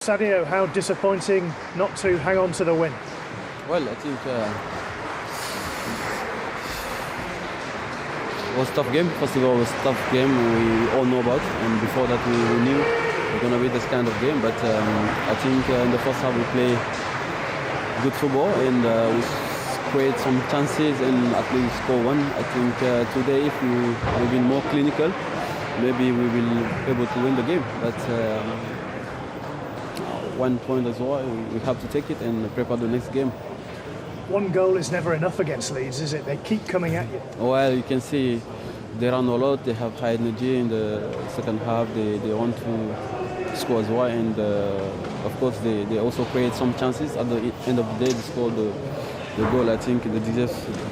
Sadio, how disappointing not to hang on to the win. Well, I think it was a tough game. First of all, it was a tough game we all know about, and before that we knew it was going to be this kind of game. But I think in the first half we play good football and we create some chances and at least score one. I think today if we have been more clinical, maybe we will be able to win the game. But 1 point as well, we have to take it and prepare the next game. One goal is never enough against Leeds, is it? They keep coming at you. Well, you can see they run a lot, they have high energy in the second half, they want to score as well, and of course they also create some chances. At the end of the day, they score the goal. I think they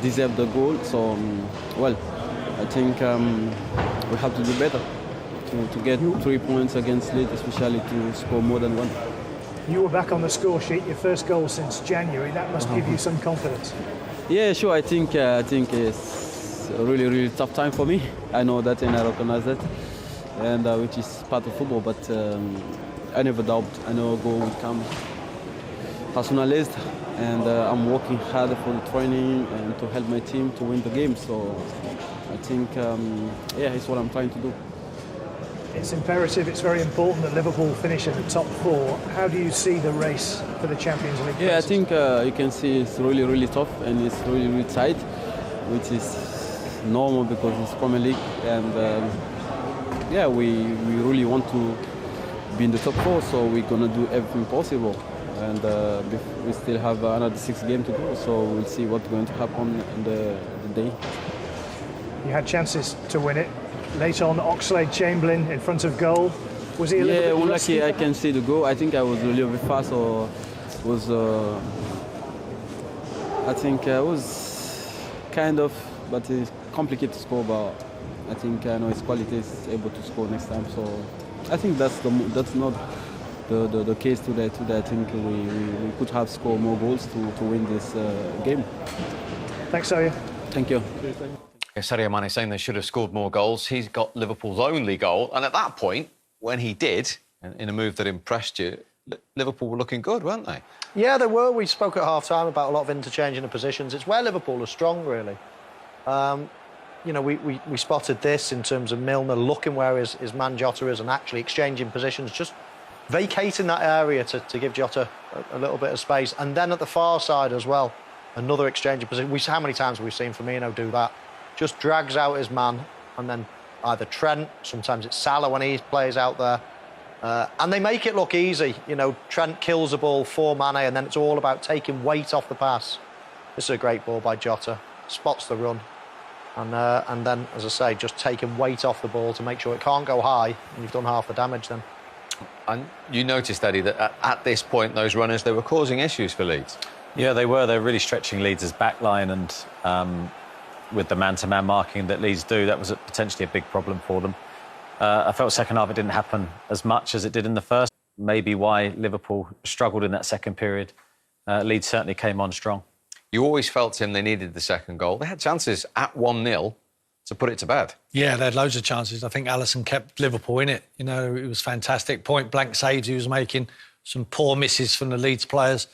deserve the goal, so well, I think we have to do better to get 3 points against Leeds, especially to score more than one. You were back on the score sheet, your first goal since January. That must give you some confidence. Yeah, sure. I think it's a really tough time for me. I know that and I recognize that, and which is part of football. But I never doubt. I know a goal will come as soon as list, and I'm working hard for the training and to help my team to win the game. So I think yeah, it's what I'm trying to do. It's imperative, it's very important that Liverpool finish in the top four. How do you see the race for the Champions League? Yeah, I think you can see it's really tough and it's really tight, which is normal because it's Premier League, and yeah, we really want to be in the top four, so we're gonna do everything possible. And we still have another 6 games to go, so we'll see what's going to happen in the day. You had chances to win it. Late on, Oxlade-Chamberlain in front of goal. Was he a little bit rusty? Yeah, I can see the goal. I think I was a little bit fast, or was I think it was kind of, but it's complicated to score. But I think I know his quality is able to score next time. So I think that's not the case today. Today I think we could have scored more goals to win this game. Thanks, Sadio. Thank you. Sadio Mane saying they should have scored more goals. He's got Liverpool's only goal. And at that point, when he did, in a move that impressed you, Liverpool were looking good, weren't they? Yeah, they were. We spoke at half-time about a lot of interchanging of positions. It's where Liverpool are strong, really. You know, we spotted this in terms of Milner looking where his man Jota is and actually exchanging positions, just vacating that area to give Jota a little bit of space. And then at the far side as well, another exchange of position. How many times have we seen Firmino do that? Just drags out his man, and then either Trent, sometimes it's Salah when he plays out there, and they make it look easy. You know, Trent kills the ball for Mane, and then it's all about taking weight off the pass. This is a great ball by Jota, spots the run, and then, as I say, just taking weight off the ball to make sure it can't go high, and you've done half the damage then. And you noticed, Eddie, that at this point, those runners, they were causing issues for Leeds. Yeah, they were. They're really stretching Leeds' backline, and with the man-to-man marking that Leeds do, that was potentially a big problem for them. I felt second half it didn't happen as much as it did in the first. Maybe why Liverpool struggled in that second period. Leeds certainly came on strong. You always felt, Tim, they needed the second goal. They had chances at 1-0 to put it to bed. Yeah, they had loads of chances. I think Alisson kept Liverpool in it. You know, it was fantastic. Point-blank saves he was making. Some poor misses from the Leeds players.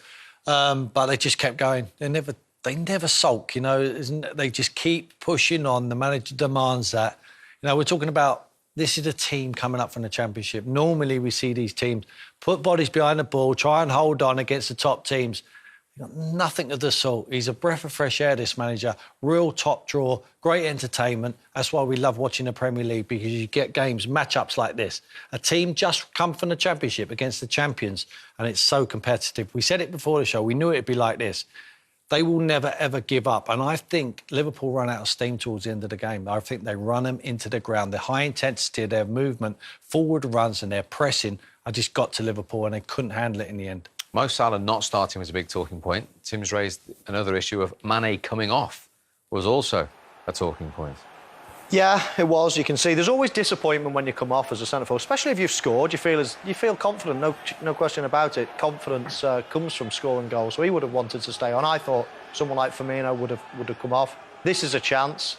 But they just kept going. They never sulk, you know. They just keep pushing on. The manager demands that. You know, we're talking about this is a team coming up from the Championship. Normally we see these teams put bodies behind the ball, try and hold on against the top teams. Got nothing of the sort. He's a breath of fresh air, this manager. Real top draw, great entertainment. That's why we love watching the Premier League, because you get games, matchups like this. A team just come from the Championship against the champions, and it's so competitive. We said it before the show. We knew it'd be like this. They will never, ever give up. And I think Liverpool run out of steam towards the end of the game. I think they run them into the ground. The high intensity of their movement, forward runs and their pressing, I just got to Liverpool and they couldn't handle it in the end. Mo Salah not starting was a big talking point. Tim's raised another issue of Mane coming off was also a talking point. Yeah, it was. You can see there's always disappointment when you come off as a centre forward, especially if you've scored. You feel confident, no question about it. Confidence comes from scoring goals. So he would have wanted to stay on. I thought someone like Firmino would have come off. This is a chance.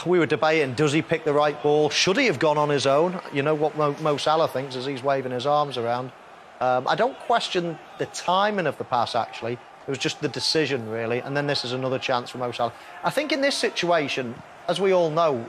We were debating, does he pick the right ball? Should he have gone on his own? You know what Mo Salah thinks as he's waving his arms around. I don't question the timing of the pass, actually. It was just the decision, really. And then this is another chance for Mo Salah. I think in this situation, as we all know,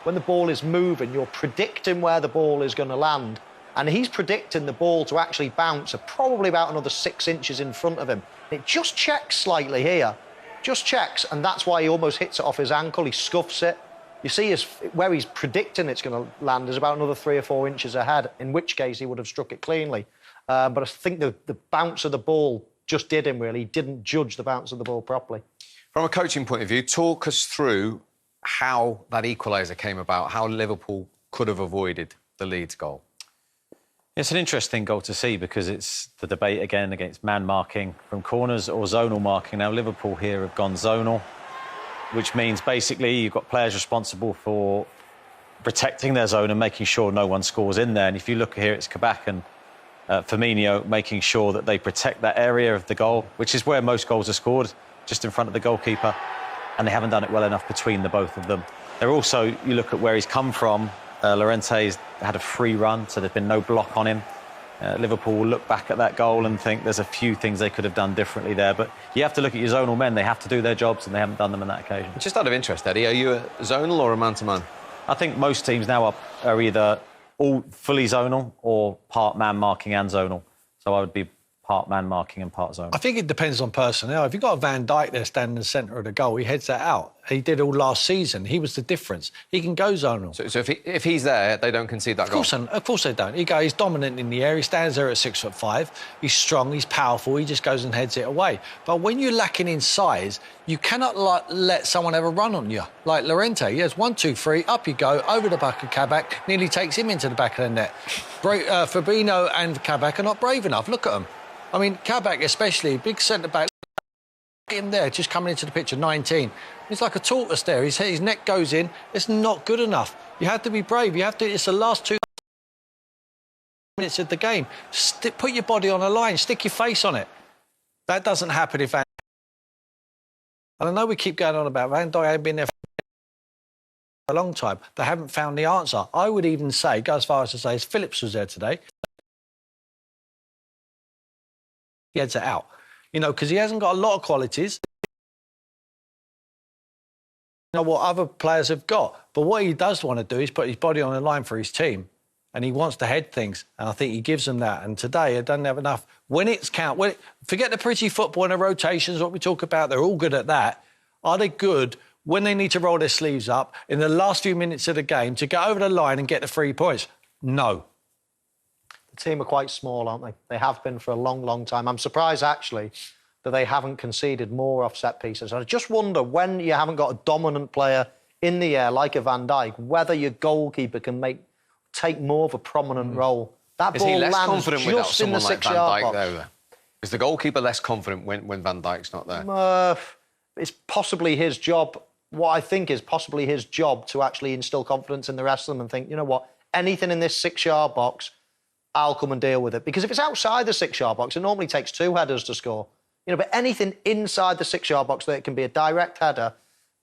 when the ball is moving, you're predicting where the ball is going to land. And he's predicting the ball to actually bounce probably about another 6 inches in front of him. It just checks slightly here. Just checks, and that's why he almost hits it off his ankle. He scuffs it. You see where he's predicting it's going to land is about another 3 or 4 inches ahead, in which case he would have struck it cleanly. But I think the bounce of the ball just did him, really. He didn't judge the bounce of the ball properly. From a coaching point of view, talk us through how that equaliser came about, how Liverpool could have avoided the Leeds goal. It's an interesting goal to see because it's the debate again against man marking from corners or zonal marking. Now, Liverpool here have gone zonal, which means basically you've got players responsible for protecting their zone and making sure no one scores in there. And if you look here, it's Kabak and Firmino making sure that they protect that area of the goal, which is where most goals are scored, just in front of the goalkeeper. And they haven't done it well enough between the both of them. They're also, you look at where he's come from, Llorente's had a free run, so there's been no block on him. Liverpool will look back at that goal and think there's a few things they could have done differently there. But you have to look at your zonal men. They have to do their jobs, and they haven't done them on that occasion. Just out of interest, Eddie, are you a zonal or a man-to-man? I think most teams now are either all fully zonal or part man marking and zonal. So I would be part man marking and part zonal. I think it depends on personnel. If you've got a Van Dijk there standing in the centre of the goal, he heads that out. He did all last season. He was the difference. He can go zonal. So if he's there, they don't concede that goal? Of course they don't. He's dominant in the air. He stands there at 6'5". He's strong, he's powerful. He just goes and heads it away. But when you're lacking in size, you cannot let someone have a run on you. Like Llorente, he has 1, 2, 3, up you go, over the back of Kabak, nearly takes him into the back of the net. Fabinho and Kabak are not brave enough. Look at them. I mean, Kabak especially, big centre-back, look at him there, just coming into the picture, 19. He's like a tortoise there. His neck goes in. It's not good enough. You have to be brave. You have to. It's the last 2 minutes of the game. Put your body on a line. Stick your face on it. That doesn't happen if... And I know we keep going on about Van Dijk ain't been there for a long time. They haven't found the answer. I would even say, go as far as to say, as Phillips was there today, he heads it out, you know, because he hasn't got a lot of qualities. You know what other players have got. But what he does want to do is put his body on the line for his team, and he wants to head things, and I think he gives them that. And today, he doesn't have enough. When it's forget the pretty football and the rotations, what we talk about, they're all good at that. Are they good when they need to roll their sleeves up in the last few minutes of the game to get over the line and get the 3 points? No. The team are quite small, aren't they? They have been for a long, long time. I'm surprised, actually, that they haven't conceded more off set pieces. I just wonder, when you haven't got a dominant player in the air like a Van Dijk, whether your goalkeeper can take more of a prominent role. That ball lands confident without just in the someone like Van 6-yard Dijk box. there? Is the goalkeeper less confident when Van Dijk's not there? It's possibly his job. What I think is possibly his job to actually instill confidence in the rest of them and think, you know what, anything in this 6-yard box, I'll come and deal with it. Because if it's outside the 6-yard box, it normally takes 2 headers to score. You know, but anything inside the 6-yard box that it can be a direct header,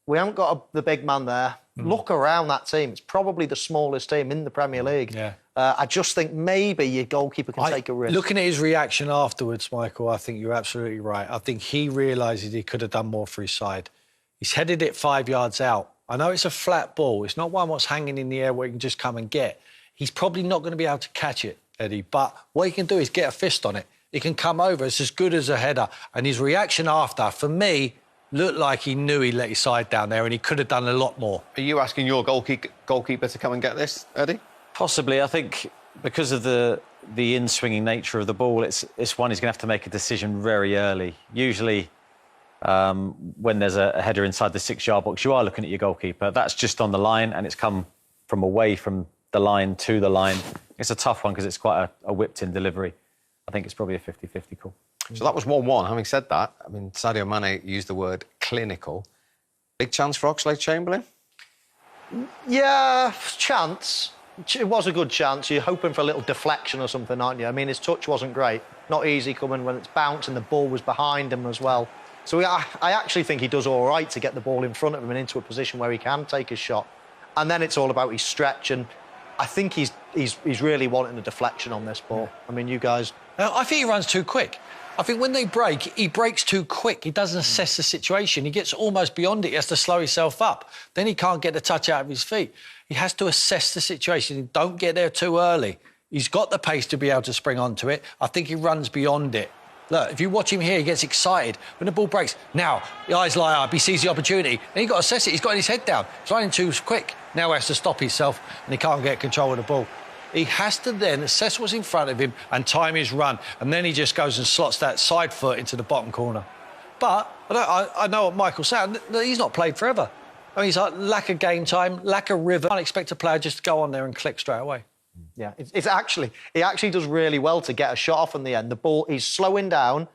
we haven't got the big man there. Look around that team. It's probably the smallest team in the Premier League. Yeah. I just think maybe your goalkeeper can take a risk. Looking at his reaction afterwards, Michael, I think you're absolutely right. I think he realises he could have done more for his side. He's headed it 5 yards out. I know it's a flat ball. It's not one what's hanging in the air where he can just come and get. He's probably not going to be able to catch it, Eddie, but what he can do is get a fist on it. He can come over. It's as good as a header. And his reaction after, for me, looked like he knew he let his side down there and he could have done a lot more. Are you asking your goalkeeper to come and get this, Eddie? Possibly. I think because of the in-swinging nature of the ball, it's one he's going to have to make a decision very early. Usually, when there's a header inside the 6-yard box, you are looking at your goalkeeper. That's just on the line and it's come from away from the line to the line. It's a tough one because it's quite a whipped-in delivery. I think it's probably a 50-50 call. So that was 1-1. Having said that, I mean, Sadio Mane used the word clinical. Big chance for Oxlade-Chamberlain? Yeah, chance. It was a good chance. You're hoping for a little deflection or something, aren't you? I mean, his touch wasn't great. Not easy coming when it's bounced and the ball was behind him as well. So I actually think he does all right to get the ball in front of him and into a position where he can take his shot. And then it's all about his stretch. And I think he's really wanting a deflection on this ball. I mean, you guys... I think he runs too quick. I think when they break, he breaks too quick. He doesn't assess the situation. He gets almost beyond it. He has to slow himself up. Then he can't get the touch out of his feet. He has to assess the situation. Don't get there too early. He's got the pace to be able to spring onto it. I think he runs beyond it. Look, if you watch him here, he gets excited. When the ball breaks, now, the eyes light up, he sees the opportunity, and he's got to assess it. He's got his head down. He's running too quick. Now he has to stop himself, and he can't get control of the ball. He has to then assess what's in front of him and time his run, and then he just goes and slots that side foot into the bottom corner. But I know what Michael's saying. He's not played forever. I mean, he's like lack of game time, lack of rhythm. I can't expect a player just to go on there and click straight away. Yeah, he actually does really well to get a shot off in the end. The ball, he's slowing down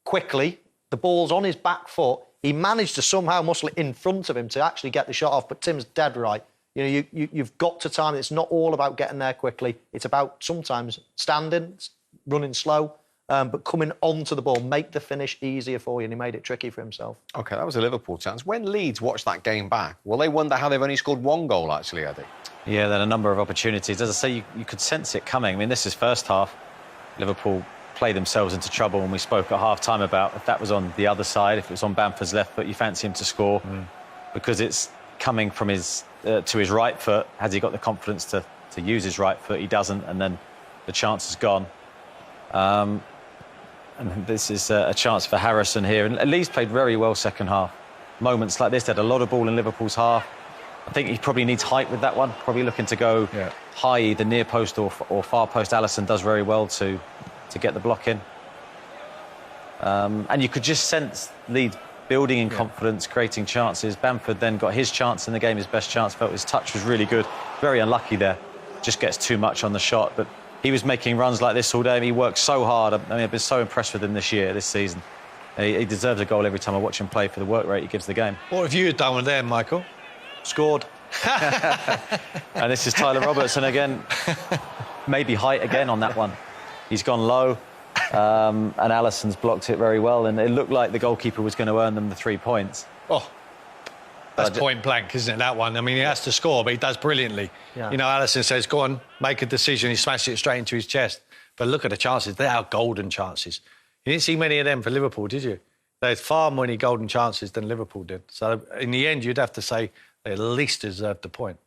quickly. The ball's on his back foot. He managed to somehow muscle it in front of him to actually get the shot off. But Tim's dead right. You know, you've got to time it. It's not all about getting there quickly. It's about sometimes standing, running slow, but coming onto the ball, make the finish easier for you, and he made it tricky for himself. OK, that was a Liverpool chance. When Leeds watch that game back, will they wonder how they've only scored one goal, actually, Eddie? Yeah, then a number of opportunities. As I say, you could sense it coming. I mean, this is first half. Liverpool played themselves into trouble, and we spoke at half-time about if that was on the other side, if it was on Bamford's left foot, you fancy him to score because it's coming from his to his right foot. Has he got the confidence to use his right foot? He doesn't, and then the chance is gone. And this is a chance for Harrison here. And Leeds played very well second half. Moments like this, they had a lot of ball in Liverpool's half. I think he probably needs height with that one. Probably looking to go high, either near post or far post. Alisson does very well to get the block in. And you could just sense Leeds building in confidence, creating chances. Bamford then got his chance in the game, his best chance. Felt his touch was really good. Very unlucky there. Just gets too much on the shot. But he was making runs like this all day. He worked so hard. I mean, I've been so impressed with him this season. He deserves a goal every time I watch him play for the work rate he gives the game. What have you done with them, Michael? Scored. And this is Tyler Robertson again. Maybe height again on that one. He's gone low. And Alisson's blocked it very well, and it looked like the goalkeeper was going to earn them the 3 points. Oh, that's point blank, isn't it, that one? I mean, he has to score, but he does brilliantly. Yeah. You know, Alisson says, go on, make a decision. He smashed it straight into his chest. But look at the chances. They are golden chances. You didn't see many of them for Liverpool, did you? They had far more golden chances than Liverpool did. So in the end, you'd have to say they at least deserved the point.